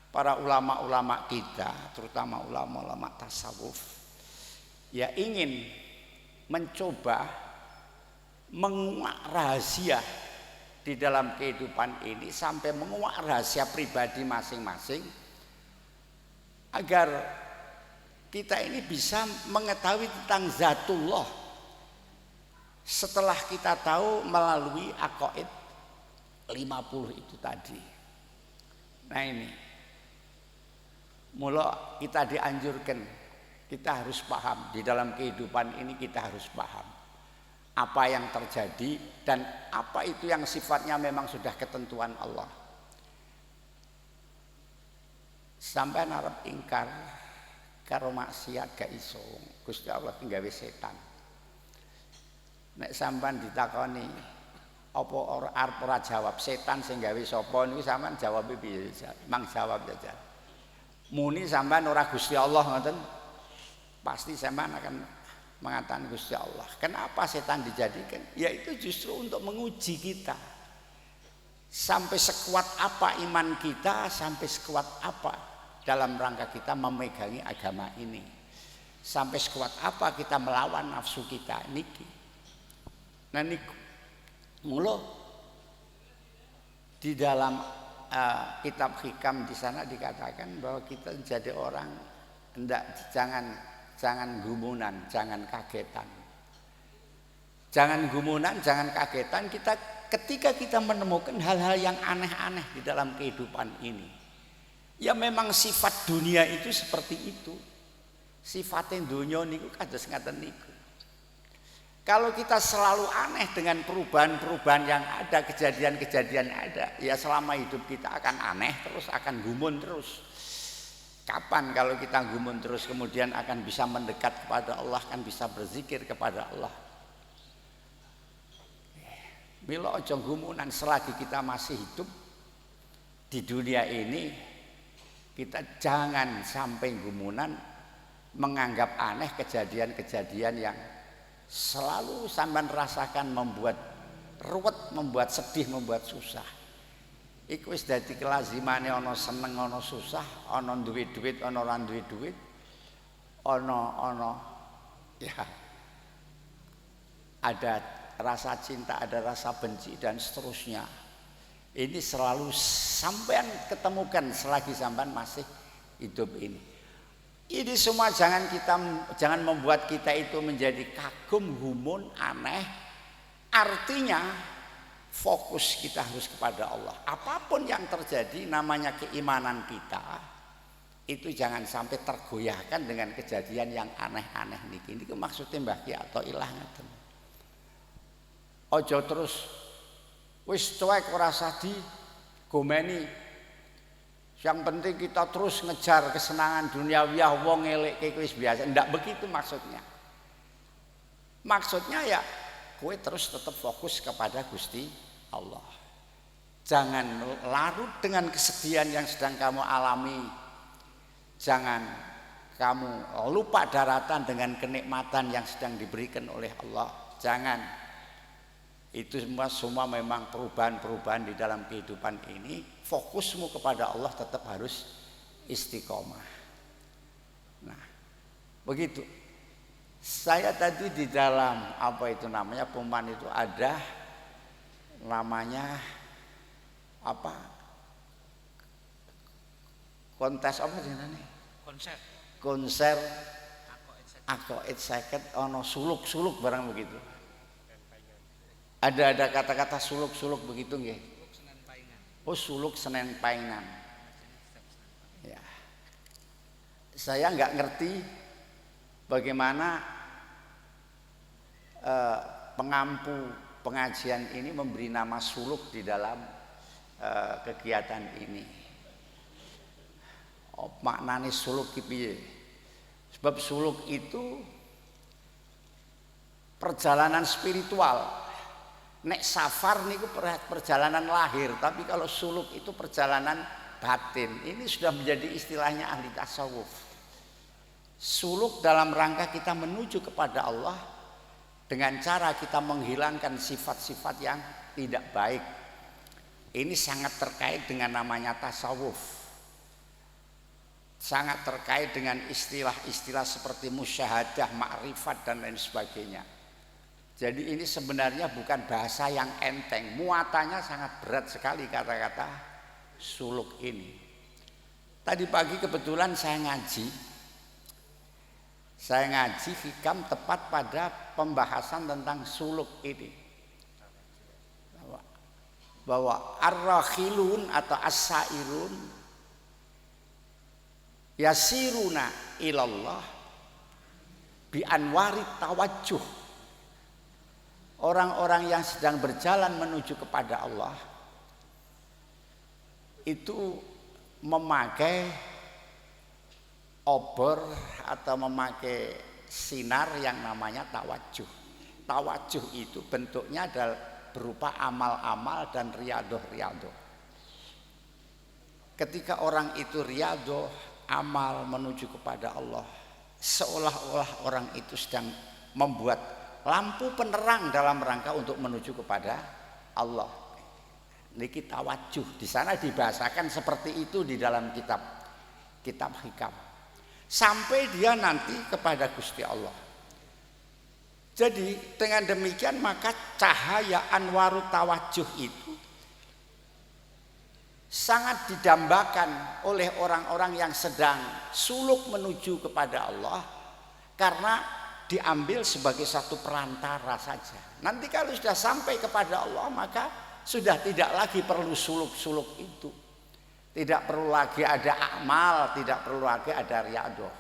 para ulama-ulama kita, terutama ulama-ulama tasawuf, ya ingin mencoba menguak rahasia di dalam kehidupan ini, sampai menguak rahasia pribadi masing-masing, agar kita ini bisa mengetahui tentang zatullah setelah kita tahu melalui aqaid 50 itu tadi. Nah ini mula kita dianjurkan, kita harus paham di dalam kehidupan ini, kita harus paham apa yang terjadi dan apa itu yang sifatnya memang sudah ketentuan Allah. Sampai narap ingkar karo maksiat gak iso, Gusti Allah nggawe setan. Nek sampean ditakoni apa arep ora jawab, setan sing gawe sapa niku sampean jawab piye? Mang jawab saja. Muni sampean ora Gusti Allah ngoten, pasti sampean akan mengatakan Gusti Allah. Kenapa setan dijadikan? Yaitu justru untuk menguji kita. Sampai sekuat apa iman kita, sampai sekuat apa dalam rangka kita memegangi agama ini. Sampai sekuat apa kita melawan nafsu kita niki. Nah niku Mula di dalam kitab hikam di sana dikatakan bahwa kita jadi orang jangan gumunan, jangan kagetan. Jangan gumunan, jangan kagetan ketika kita menemukan hal-hal yang aneh-aneh di dalam kehidupan ini. Ya memang sifat dunia itu seperti itu. Sifatnya dunia niku kados ngaten niku. Kalau kita selalu aneh dengan perubahan-perubahan yang ada, kejadian-kejadian ada, ya selama hidup kita akan aneh terus, akan gumun terus. Kapan kalau kita gumun terus kemudian akan bisa mendekat kepada Allah, akan bisa berzikir kepada Allah? Mila aja gumunan selagi kita masih hidup di dunia ini, kita jangan sampai gumunan menganggap aneh kejadian-kejadian yang selalu sampean rasakan membuat ruwet, membuat sedih, membuat susah. Iku wis dadi kelazimane ana seneng, ana susah, ana duwe duit, ana ora duwe duit, ana ya ada rasa cinta, ada rasa benci dan seterusnya. Ini selalu sampean ketemukan selagi sampean masih hidup ini. Ini semua jangan membuat kita itu menjadi kagum, gumun, aneh. Artinya fokus kita harus kepada Allah. Apapun yang terjadi namanya keimanan kita itu jangan sampai tergoyahkan dengan kejadian yang aneh-aneh niki. Ini maksudnya Mbah Ki atau ilah ngaten. Ojo terus wis cuek ora sadi gomeni. Yang penting kita terus ngejar kesenangan duniawiyah, wong ngelek wis biasa. Ndak begitu maksudnya. Maksudnya ya kowe terus tetap fokus kepada Gusti Allah. Jangan larut dengan kesedihan yang sedang kamu alami. Jangan kamu lupa daratan dengan kenikmatan yang sedang diberikan oleh Allah. Jangan. Itu semua memang perubahan-perubahan di dalam kehidupan ini. Fokusmu kepada Allah tetap harus istiqomah. Nah, begitu. Saya tadi di dalam apa itu namanya pengumuman itu ada namanya apa? Kontes apa jenenge? Konser Akoid Seket ono suluk-suluk barang begitu. Ada kata-kata suluk-suluk begitu nggih? Oh, suluk Senen Paingan. Ya. Saya nggak ngerti bagaimana pengampu pengajian ini memberi nama suluk di dalam kegiatan ini. Oh, maknane suluk ki piye? Sebab suluk itu perjalanan spiritual. Nek safar niku perjalanan lahir, tapi kalau suluk itu perjalanan batin. Ini sudah menjadi istilahnya ahli tasawuf. Suluk dalam rangka kita menuju kepada Allah dengan cara kita menghilangkan sifat-sifat yang tidak baik. Ini sangat terkait dengan namanya tasawuf. Sangat terkait dengan istilah-istilah seperti musyahadah, ma'rifat dan lain sebagainya. Jadi ini sebenarnya bukan bahasa yang enteng, muatannya sangat berat sekali kata-kata suluk ini. Tadi pagi kebetulan saya ngaji hikam tepat pada pembahasan tentang suluk ini. Bahwa ar-rakhilun atau as-sairun yasiruna ilallah bi anwarit tawajjuh. Orang-orang yang sedang berjalan menuju kepada Allah itu memakai obor atau memakai sinar yang namanya tawajuh. Tawajuh itu bentuknya adalah berupa amal-amal dan riadoh-riadoh. Ketika orang itu riadoh, amal menuju kepada Allah, seolah-olah orang itu sedang membuat lampu penerang dalam rangka untuk menuju kepada Allah. Niki tawajuh. Di sana dibahasakan seperti itu di dalam kitab hikam. Sampai dia nanti kepada Gusti Allah. Jadi dengan demikian maka cahaya anwarut tawajuh itu sangat didambakan oleh orang-orang yang sedang suluk menuju kepada Allah, karena diambil sebagai satu perantara saja. Nanti kalau sudah sampai kepada Allah maka sudah tidak lagi perlu suluk-suluk itu. Tidak perlu lagi ada amal, tidak perlu lagi ada riyadhah.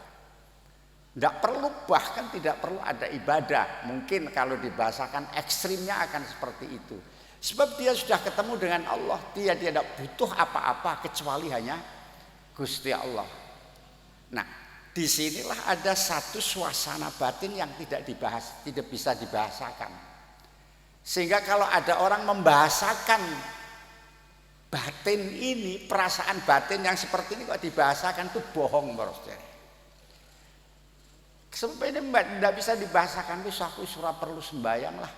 Tidak perlu, bahkan tidak perlu ada ibadah. Mungkin kalau dibahasakan ekstrimnya akan seperti itu. Sebab dia sudah ketemu dengan Allah, dia tidak butuh apa-apa kecuali hanya Gusti Allah. Nah, disinilah ada satu suasana batin yang tidak bisa dibahasakan. Sehingga kalau ada orang membahasakan batin ini, perasaan batin yang seperti ini kok dibahasakan, itu bohong menurut saya. Sebab ini tidak bisa dibahasakan. Wis aku ora perlu sembahyang lah,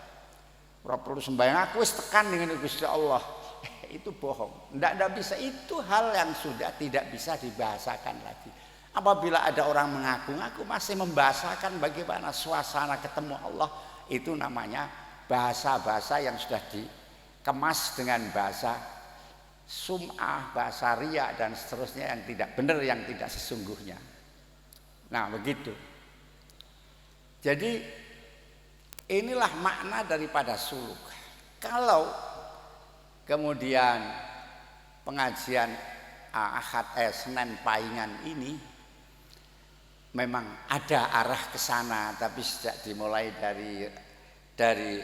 ora perlu sembahyang, aku wis tekan dengan Gusti Allah. Itu bohong, tidak bisa. Itu hal yang sudah tidak bisa dibahasakan lagi. Apabila ada orang mengaku-ngaku masih membahasakan bagaimana suasana ketemu Allah, itu namanya bahasa-bahasa yang sudah dikemas dengan bahasa sum'ah, bahasa riya dan seterusnya yang tidak benar, yang tidak sesungguhnya. Nah begitu. Jadi inilah makna daripada suluk. Kalau kemudian pengajian Ahad Senin Paingan ini memang ada arah ke sana, tapi sejak dimulai dari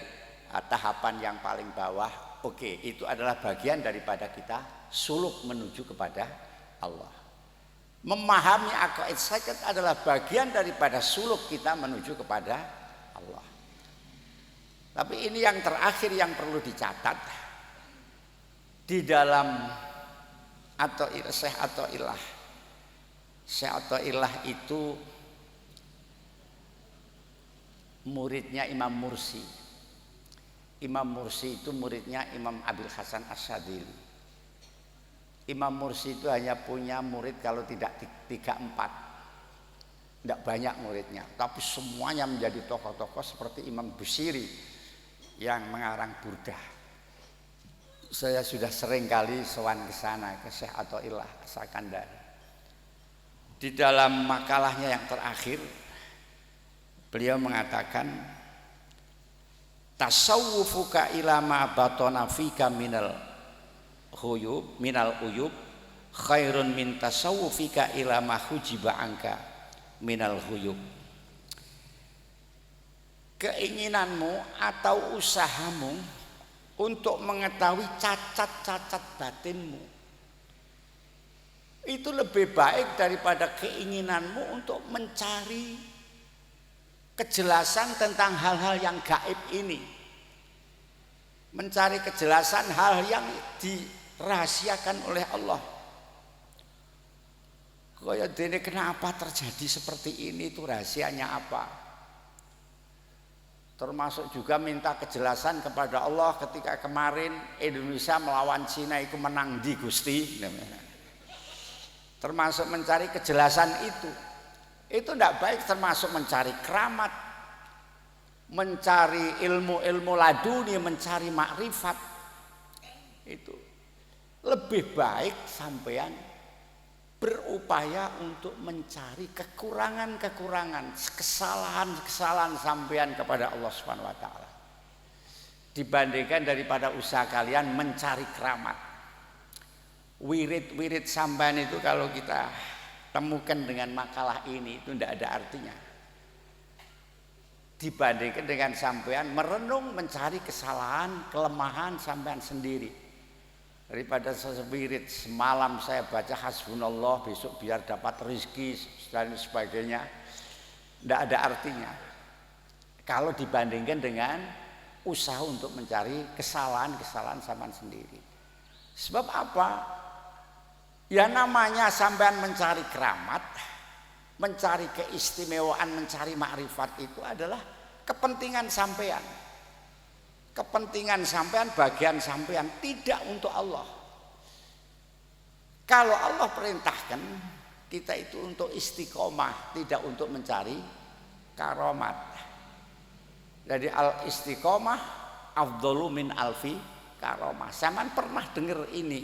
tahapan yang paling bawah, oke, itu adalah bagian daripada kita suluk menuju kepada Allah. Memahami aqaid sakat adalah bagian daripada suluk kita menuju kepada Allah. Tapi ini yang terakhir yang perlu dicatat di dalam Syekh Athaillah. Syekh Athaillah itu muridnya Imam Mursi. Imam Mursi itu muridnya Imam Abil Hasan Asyadzili. Imam Mursi itu hanya punya murid kalau tidak 3-4, tidak banyak muridnya, tapi semuanya menjadi tokoh-tokoh seperti Imam Busiri yang mengarang Burdah. Saya sudah sering kali sowan ke sana ke Syekh Athaillah Sakandari. Di dalam makalahnya yang terakhir beliau mengatakan, tasawwufuka ila ma batana fika minal uyub khairun min tasawwufika ila ma hujiba anka minal huyub. Keinginanmu atau usahamu untuk mengetahui cacat-cacat batinmu itu lebih baik daripada keinginanmu untuk mencari kejelasan tentang hal-hal yang gaib ini, mencari kejelasan hal yang dirahasiakan oleh Allah. Kaya dene kenapa terjadi seperti ini, itu rahasianya apa? Termasuk juga minta kejelasan kepada Allah ketika kemarin Indonesia melawan Cina itu menang di Gusti. Termasuk mencari kejelasan itu tidak baik. Termasuk mencari keramat, mencari ilmu-ilmu laduni, mencari makrifat, itu lebih baik sampean berupaya untuk mencari kekurangan-kekurangan, kesalahan-kesalahan sampean kepada Allah Subhanahu wa taala, dibandingkan daripada usaha kalian mencari keramat. Wirid-wirid sampean itu kalau kita temukan dengan makalah ini itu tidak ada artinya, dibandingkan dengan sampean merenung mencari kesalahan, kelemahan sampean sendiri. Daripada sewirid semalam saya baca hasbunallah, besok biar dapat rezeki dan sebagainya, tidak ada artinya kalau dibandingkan dengan usaha untuk mencari kesalahan-kesalahan sampean sendiri. Sebab apa? Ya namanya sampean mencari keramat, mencari keistimewaan, mencari makrifat itu adalah kepentingan sampean. Kepentingan sampean, bagian sampean, tidak untuk Allah. Kalau Allah perintahkan kita itu untuk istiqomah, tidak untuk mencari karomat. Jadi al istiqomah afdhalu min alfi karomah. Zaman pernah dengar ini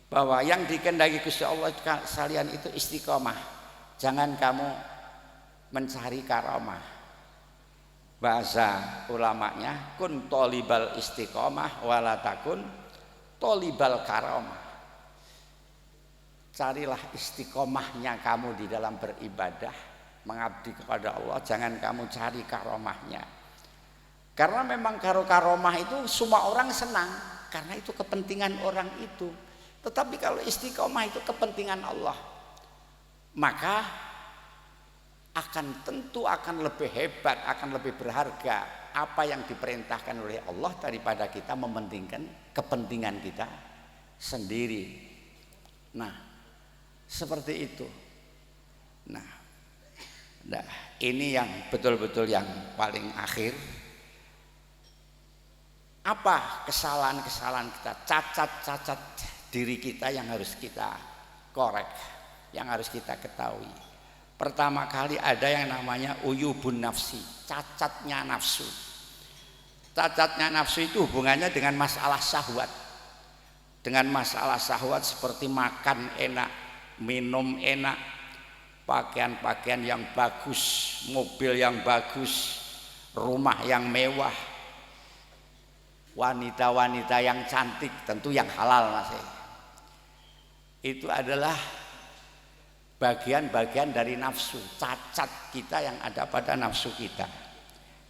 bahwa yang dikehendaki Gusti Allah sekalian itu istiqomah. Jangan kamu mencari karomah. Bahasa ulamanya kun tolibal istiqomah wala takun tolibal karomah. Carilah istiqomahnya kamu di dalam beribadah, mengabdi kepada Allah, jangan kamu cari karomahnya. Karena memang karomah itu semua orang senang, karena itu kepentingan orang itu. Tetapi kalau istiqomah itu kepentingan Allah, maka tentu akan lebih hebat, akan lebih berharga apa yang diperintahkan oleh Allah daripada kita mementingkan kepentingan kita sendiri. Nah, seperti itu. Nah, ini yang betul-betul yang paling akhir. Apa kesalahan-kesalahan kita, cacat-cacat diri kita yang harus kita korek, yang harus kita ketahui. Pertama kali ada yang namanya uyubun nafsi, cacatnya nafsu. Cacatnya nafsu itu hubungannya dengan masalah syahwat. Dengan masalah syahwat seperti makan enak, minum enak, pakaian-pakaian yang bagus, mobil yang bagus, rumah yang mewah, wanita-wanita yang cantik, tentu yang halal Mas. Itu adalah bagian-bagian dari nafsu, cacat kita yang ada pada nafsu kita.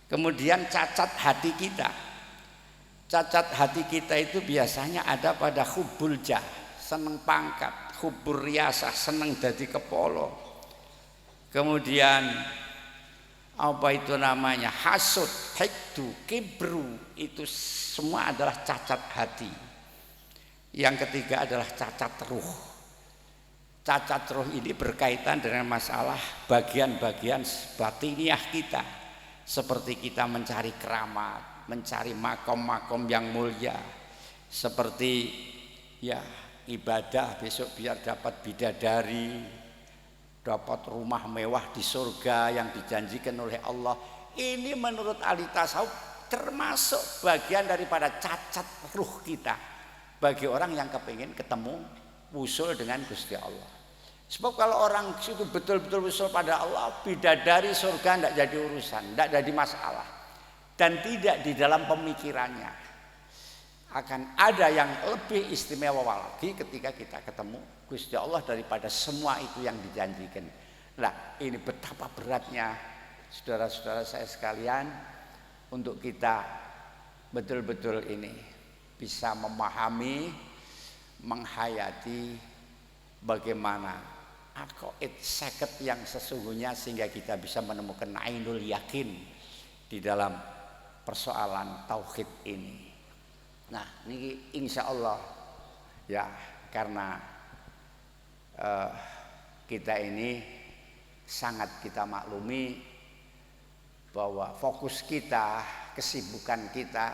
Kemudian cacat hati kita. Cacat hati kita itu biasanya ada pada hubbul jah, seneng pangkat, hubbur riasah, seneng jadi kepolo. Kemudian apa itu namanya, hasud, hikdu, kibru, itu semua adalah cacat hati. Yang ketiga adalah cacat ruh. Cacat ruh ini berkaitan dengan masalah bagian-bagian batiniah kita, seperti kita mencari keramat, mencari makom-makom yang mulia, seperti ya ibadah besok biar dapat bidadari, dapat rumah mewah di surga yang dijanjikan oleh Allah. Ini menurut ahli tasawuf termasuk bagian daripada cacat ruh kita bagi orang yang kepingin ketemu usul dengan Gusti Allah. Sebab kalau orang itu betul-betul usul pada Allah, bidadari surga tidak jadi urusan, tidak jadi masalah, dan tidak di dalam pemikirannya. Akan ada yang lebih istimewa lagi ketika kita ketemu Gusti Allah daripada semua itu yang dijanjikan. Nah, ini betapa beratnya saudara-saudara saya sekalian untuk kita betul-betul ini bisa memahami, menghayati bagaimana aqaid seket yang sesungguhnya, sehingga kita bisa menemukan ainul yakin di dalam persoalan tauhid ini. Nah, ini insya Allah ya, karena kita ini sangat kita maklumi bahwa fokus kita, kesibukan kita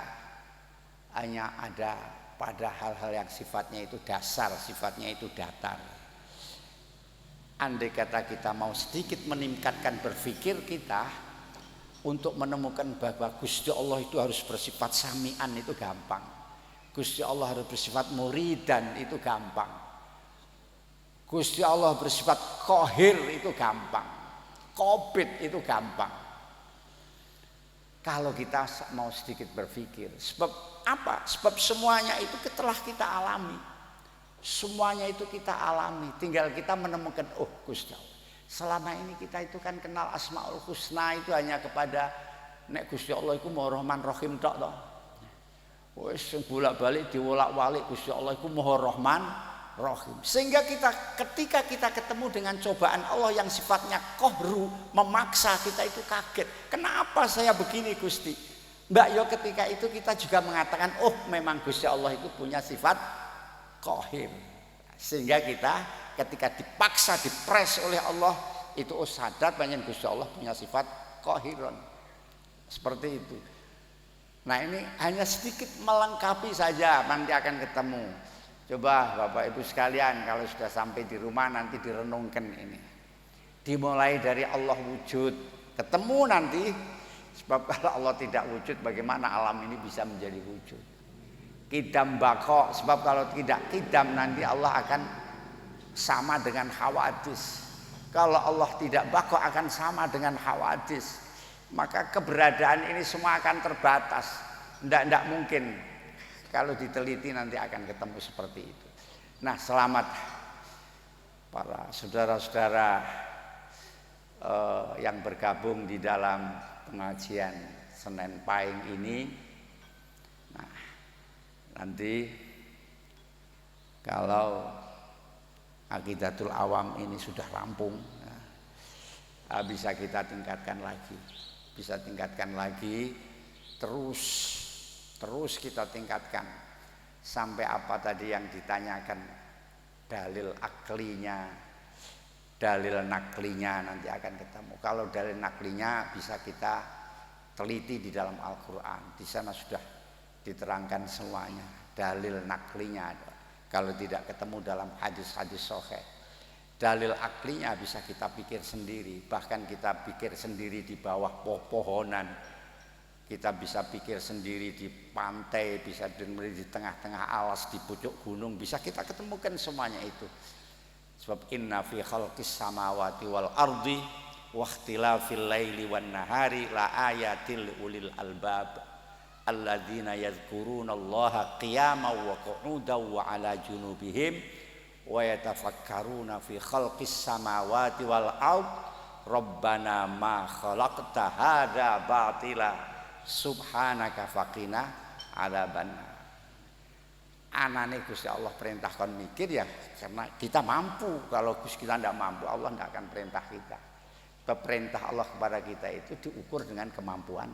hanya ada pada hal-hal yang sifatnya itu dasar, sifatnya itu datar. Andai kata kita mau sedikit meningkatkan berpikir kita untuk menemukan bahwa Gusti Allah itu harus bersifat sami'an, itu gampang. Gusti Allah harus bersifat muridan, itu gampang. Gusti Allah bersifat qahir, itu gampang. Qabid, itu gampang. Kalau kita mau sedikit berpikir, sebab apa? Sebab semuanya itu telah kita alami. Semuanya itu kita alami, tinggal kita menemukan, oh Gusti Allah, selama ini kita itu kan kenal Asmaul Husna itu hanya kepada nek Gusti Allah itu Maha Rahman Rahim tok toh. Wis bolak-balik diwolak-walik Gusti Allah itu Maha Rahman Rahim. Sehingga ketika kita ketemu dengan cobaan Allah yang sifatnya qahru, memaksa, kita itu kaget. Kenapa saya begini Gusti? Mbak yo, ketika itu kita juga mengatakan, oh memang Gusti Allah itu punya sifat qahir, sehingga kita ketika dipaksa, dipres oleh Allah itu sadar banyak Gusti Allah punya sifat qahiron, seperti itu. Nah, ini hanya sedikit melengkapi saja, nanti akan ketemu. Coba Bapak Ibu sekalian kalau sudah sampai di rumah nanti direnungkan ini, dimulai dari Allah wujud, ketemu nanti Sebab kalau Allah tidak wujud, bagaimana alam ini bisa menjadi wujud? Kidam bako, sebab kalau tidak kidam nanti Allah akan sama dengan hawadis. Kalau Allah tidak bako akan sama dengan hawadis. Maka keberadaan ini semua akan terbatas. Tidak mungkin. Kalau diteliti nanti akan ketemu seperti itu. Nah, selamat para saudara-saudara yang bergabung di dalam pengajian Senin Pahing ini. Nah, nanti kalau Aqidatul Awam ini sudah rampung, bisa kita tingkatkan lagi, terus kita tingkatkan sampai apa tadi yang ditanyakan, dalil aklinya, dalil naklinya nanti akan ketemu. Kalau dalil naklinya bisa kita teliti di dalam Al-Quran, di sana sudah diterangkan semuanya. Dalil naklinya kalau tidak ketemu dalam hadis-hadis sahih. Dalil aklinya bisa kita pikir sendiri, bahkan kita pikir sendiri di bawah pohonan, kita bisa pikir sendiri di pantai, bisa di tengah-tengah alas, di pucuk gunung, bisa kita ketemukan semuanya itu. Sebab inna fi khalqis samawati wal ardi wa ikhtilafil laili wan nahari la ayatil ulil albab alladzina yadhkurunallaha qiyaman wa qu'udan wa ala junubihim wa yatafakkaruna fi khalqis samawati wal ard rabbana ma khalaqta hadza batila subhanaka faqina adzabannar. Anane Gusti Allah perintahkan mikir ya karena kita mampu. Kalau Gusti kita tidak mampu, Allah tidak akan perintah kita. Perintah Allah kepada kita itu diukur dengan kemampuan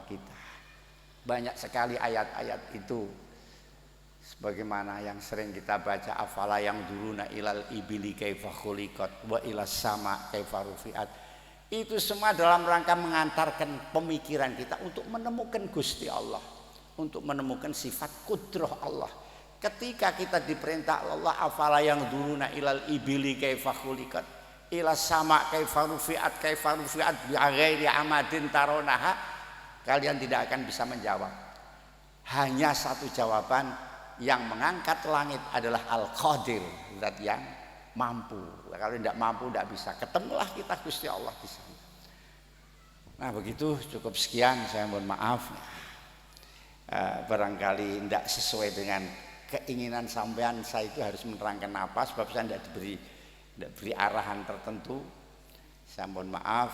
kita. Banyak sekali ayat-ayat itu, sebagaimana yang sering kita baca, afala yang duruna ilal ibili kaifa khuliqat wa ilas sama kaifa rufiat. Itu semua dalam rangka mengantarkan pemikiran kita untuk menemukan Gusti Allah, untuk menemukan sifat kudrah Allah. Ketika kita diperintah Allah, afala yang duruna ilal ibili kaifa khuliqat ilas sama kaifa rufiat bi ghairi amadin taronaha, kalian tidak akan bisa menjawab. Hanya satu jawaban, yang mengangkat langit adalah Al-Qadir, zat yang mampu. Kalau tidak mampu tidak bisa. Ketemulah kita Gusti Allah di sana. Nah, begitu, cukup sekian, saya mohon maaf. Barangkali tidak sesuai dengan keinginan sampean, saya itu harus menerangkan apa, sebab saya tidak diberi arahan tertentu. Saya mohon maaf.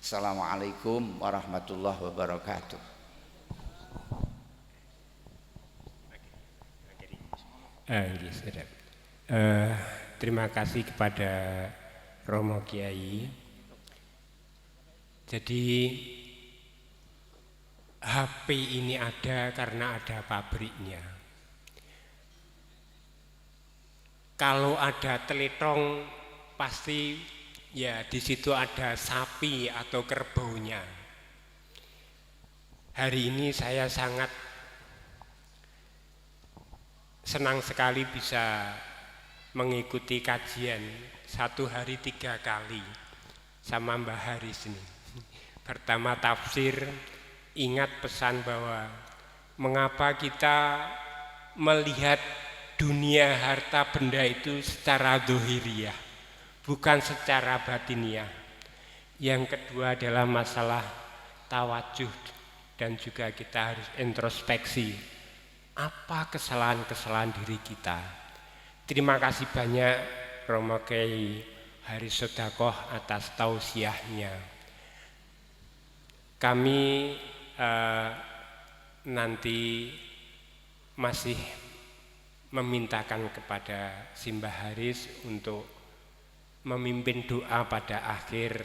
Assalamualaikum warahmatullahi wabarakatuh.
Terima kasih kepada Romo Kiai. Jadi HP ini ada karena ada pabriknya. Kalau ada teletong pasti ya di situ ada sapi atau kerbaunya. Hari ini saya sangat senang sekali bisa mengikuti kajian 1 hari 3 kali sama Mbah Haris ini. Pertama tafsir, ingat pesan bahwa mengapa kita melihat dunia harta benda itu secara dohiriyah, bukan secara batiniah. Yang kedua adalah masalah tawajuh, dan juga kita harus introspeksi apa kesalahan-kesalahan diri kita. Terima kasih banyak Romo Kiai Haris Sodakoh atas tausiahnya. Kami nanti masih memintakan kepada Simbah Haris untuk memimpin doa pada akhir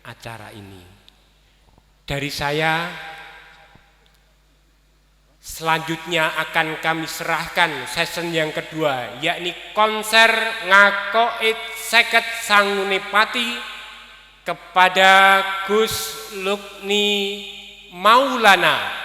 acara ini. Dari saya, selanjutnya akan kami serahkan season yang kedua, yakni konser Ngakoit Seket Sangunipati kepada Gus Lukni Maulana